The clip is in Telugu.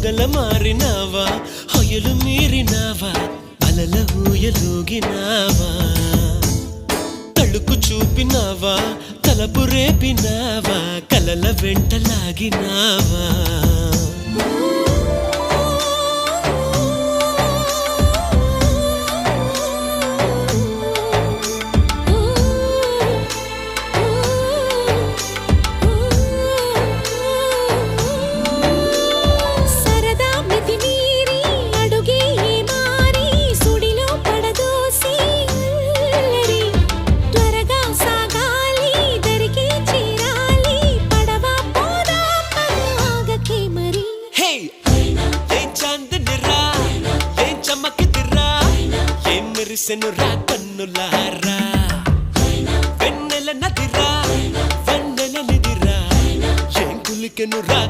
పగల మారినావా హొయలు మీరినావా అలల ఊయలూగినావా తళుకు చూపినావా తలపు రేపినావా కలల వెంటలాగినావా మెరిసెనురా కన్నులారా వెన్నెల నదిరా వెన్నెల నిదిరా ఏం కులికెనురా